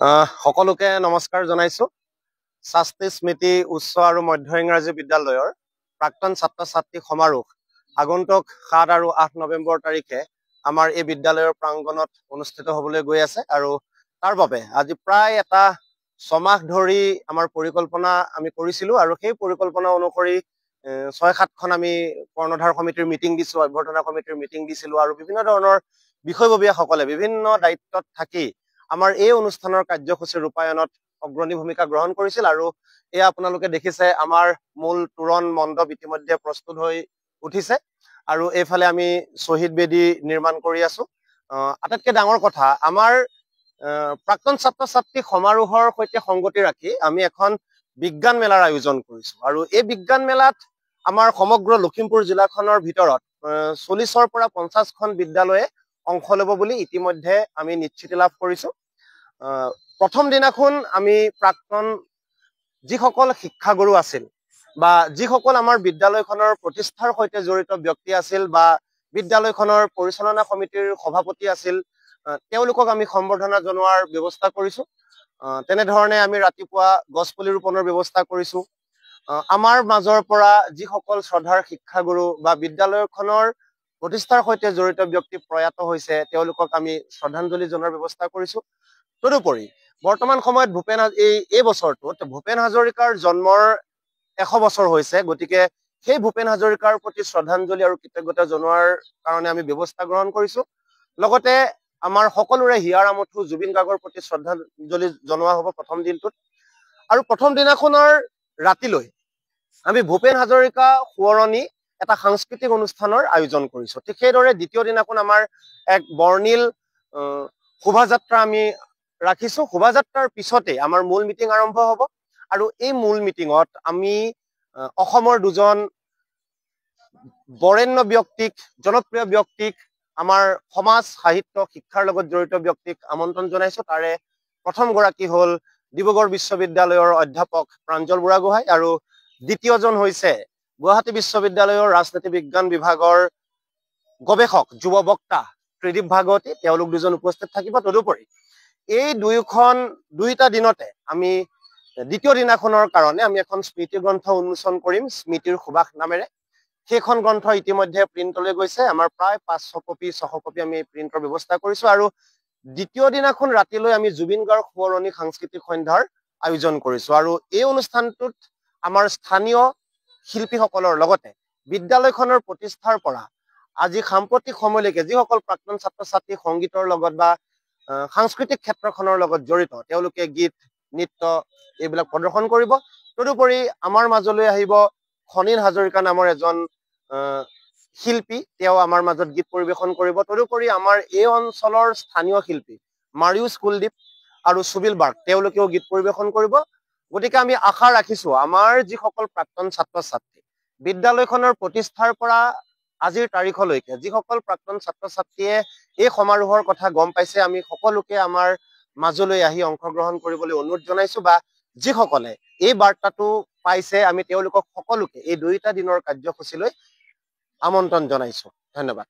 সকলোকে নমস্কাৰ জনাইছো। শাস্তি স্মৃতি উচ্চ আৰু মধ্য ইংৰাজী বিদ্যালয়ৰ প্ৰাক্তন ছাত্ৰ ছাত্ৰী সমাৰোহ আগন্তুক ৭ আৰু ৮ নৱেম্বৰ তাৰিখে আমাৰ এই বিদ্যালয়ৰ প্ৰাংগণত অনুষ্ঠিত হ'বলৈ গৈ আছে আৰু তাৰ বাবে আজি প্ৰায় এটা ৬ মাহ ধৰি আমাৰ পৰিকল্পনা আমি কৰিছিলো আৰু সেই পৰিকল্পনা অনুসৰি ৬-৭খন আমি কৰ্ণধাৰ সমিতিৰ মিটিং দিছো, অভ্যৰ্থনা সমিতিৰ মিটিং দিছিলো আৰু বিভিন্ন ধৰণৰ বিষয়ববীয়াসকলে বিভিন্ন দায়িত্বত থাকি আমাৰ এই অনুষ্ঠানৰ কাৰ্যসূচী ৰূপায়ণত অগ্ৰণী ভূমিকা গ্ৰহণ কৰিছিল আৰু এয়া আপোনালোকে দেখিছে আমাৰ মূল তোৰণ মণ্ডপ ইতিমধ্যে প্ৰস্তুত হৈ উঠিছে আৰু এইফালে আমি শ্বহীদ বেদী নিৰ্মাণ কৰি আছো। আটাইতকৈ ডাঙৰ কথা, আমাৰ প্ৰাক্তন ছাত্ৰ ছাত্ৰী সমাৰোহৰ সৈতে সংগতি ৰাখি আমি এখন বিজ্ঞান মেলাৰ আয়োজন কৰিছো আৰু এই বিজ্ঞান মেলাত আমাৰ সমগ্ৰ লখিমপুৰ জিলাখনৰ ভিতৰত ৪০ৰ পৰা ৫০খন বিদ্যালয়ে অংশ ল'ব বুলি ইতিমধ্যে আমি নিশ্চিতি লাভ কৰিছো। প্ৰথম দিনাখন আমি প্ৰাক্তন যিসকল শিক্ষাগুৰু আছিল বা যিসকল আমাৰ বিদ্যালয়খনৰ প্ৰতিষ্ঠাৰ সৈতে জড়িত ব্যক্তি আছিল বা বিদ্যালয়খনৰ পৰিচালনা সমিতিৰ সভাপতি আছিল, তেওঁলোকক আমি সম্বৰ্ধনা জনোৱাৰ ব্যৱস্থা কৰিছো। তেনেধৰণে আমি ৰাতিপুৱা গছপুলি ৰোপণৰ ব্যৱস্থা কৰিছো। আমাৰ মাজৰ পৰা যিসকল শ্ৰদ্ধাৰ শিক্ষাগুৰু বা বিদ্যালয়খনৰ প্ৰতিষ্ঠাৰ সৈতে জড়িত ব্যক্তি প্ৰয়াত হৈছে তেওঁলোকক আমি শ্ৰদ্ধাঞ্জলি জনোৱাৰ ব্যৱস্থা কৰিছো। তদুপৰি বৰ্তমান সময়ত এই বছৰটোত ভূপেন হাজৰিকাৰ জন্মৰ ১০০ বছৰ হৈছে, গতিকে সেই ভূপেন হাজৰিকাৰ প্ৰতি শ্ৰদ্ধাঞ্জলি আৰু কৃতজ্ঞতা জনোৱাৰ কাৰণে আমি ব্যৱস্থা গ্ৰহণ কৰিছো। লগতে আমাৰ সকলোৰে হিয়াৰ আমঠু জুবিন গাৰ্গৰ প্ৰতি শ্ৰদ্ধাঞ্জলি জনোৱা হ'ব প্ৰথম দিনটোত আৰু প্ৰথম দিনাখনৰ ৰাতিলৈ আমি ভূপেন হাজৰিকা সোঁৱৰণী এটা সাংস্কৃতিক অনুষ্ঠানৰ আয়োজন কৰিছো। ঠিক সেইদৰে দ্বিতীয় দিনাখন আমাৰ এক বৰ্ণিল শোভাযাত্ৰা আমি ৰাখিছো। শোভাযাত্ৰাৰ পিছতে আমাৰ মূল মিটিং আৰম্ভ হ'ব আৰু এই মূল মিটিঙত আমি অসমৰ দুজন বৰেণ্য ব্যক্তিক, জনপ্ৰিয় ব্যক্তিক, আমাৰ সমাজ সাহিত্য শিক্ষাৰ লগত জড়িত ব্যক্তিক আমন্ত্ৰণ জনাইছো। তাৰে প্ৰথম গৰাকী হ'ল ডিব্ৰুগড় বিশ্ববিদ্যালয়ৰ অধ্যাপক প্ৰাঞ্জল বুঢ়াগোহাঁই আৰু দ্বিতীয়জন হৈছে গুৱাহাটী বিশ্ববিদ্যালয়ৰ ৰাজনীতি বিজ্ঞান বিভাগৰ গৱেষক যুৱ বক্তা ত্ৰিদীপ ভাগৱতী, তেওঁলোক দুজন উপস্থিত থাকিব। তদুপৰি এই দুইটা দিনতে আমি দ্বিতীয় দিনাখনৰ কাৰণে আমি এখন স্মৃতি গ্ৰন্থ উন্মোচন কৰিম স্মৃতিৰ সুবাস নামেৰে। সেইখন গ্ৰন্থ ইতিমধ্যে প্ৰিণ্টলৈ গৈছে। আমাৰ প্ৰায় ৫০০ কপি আমি প্ৰিণ্টৰ ব্যৱস্থা কৰিছো আৰু দ্বিতীয় দিনাখন ৰাতিলৈ আমি জুবিন গাৰ্গ সোঁৱৰণী সাংস্কৃতিক সন্ধ্যাৰ আয়োজন কৰিছো আৰু এই অনুষ্ঠানটোত আমাৰ স্থানীয় শিল্পীসকলৰ লগতে বিদ্যালয়খনৰ প্ৰতিষ্ঠাৰ পৰা আজি সাম্প্ৰতিক সময়লৈকে যিসকল প্ৰাক্তন ছাত্ৰ ছাত্ৰী সংগীতৰ লগত বা সাংস্কৃতিক ক্ষেত্ৰখনৰ লগত জড়িত তেওঁলোকে গীত নৃত্য এইবিলাক প্ৰদৰ্শন কৰিব। তদুপৰি আমাৰ মাজলৈ আহিব খনীল হাজৰিকা নামৰ এজন শিল্পী, তেওঁ আমাৰ মাজত গীত পৰিৱেশন কৰিব। তদুপৰি আমাৰ এই অঞ্চলৰ স্থানীয় শিল্পী মাৰিউছ কুলদীপ আৰু সুবিল বাৰ্গ, তেওঁলোকেও গীত পৰিৱেশন কৰিব। গতিকে আমি আশা ৰাখিছো আমাৰ যিসকল প্ৰাক্তন ছাত্ৰ ছাত্ৰী বিদ্যালয়খনৰ প্ৰতিষ্ঠাৰ পৰা আজিৰ তাৰিখলৈকে যিসকল প্ৰাক্তন ছাত্ৰ ছাত্ৰীয়ে এই সমাৰোহৰ কথা গম পাইছে, আমি সকলোকে আমাৰ মাজলৈ আহি অংশগ্ৰহণ কৰিবলৈ অনুৰোধ জনাইছো বা যিসকলে এই বাৰ্তাটো পাইছে আমি তেওঁলোকক সকলোকে এই দুইটা দিনৰ কাৰ্যসূচীলৈ আমন্ত্ৰণ জনাইছো। ধন্যবাদ।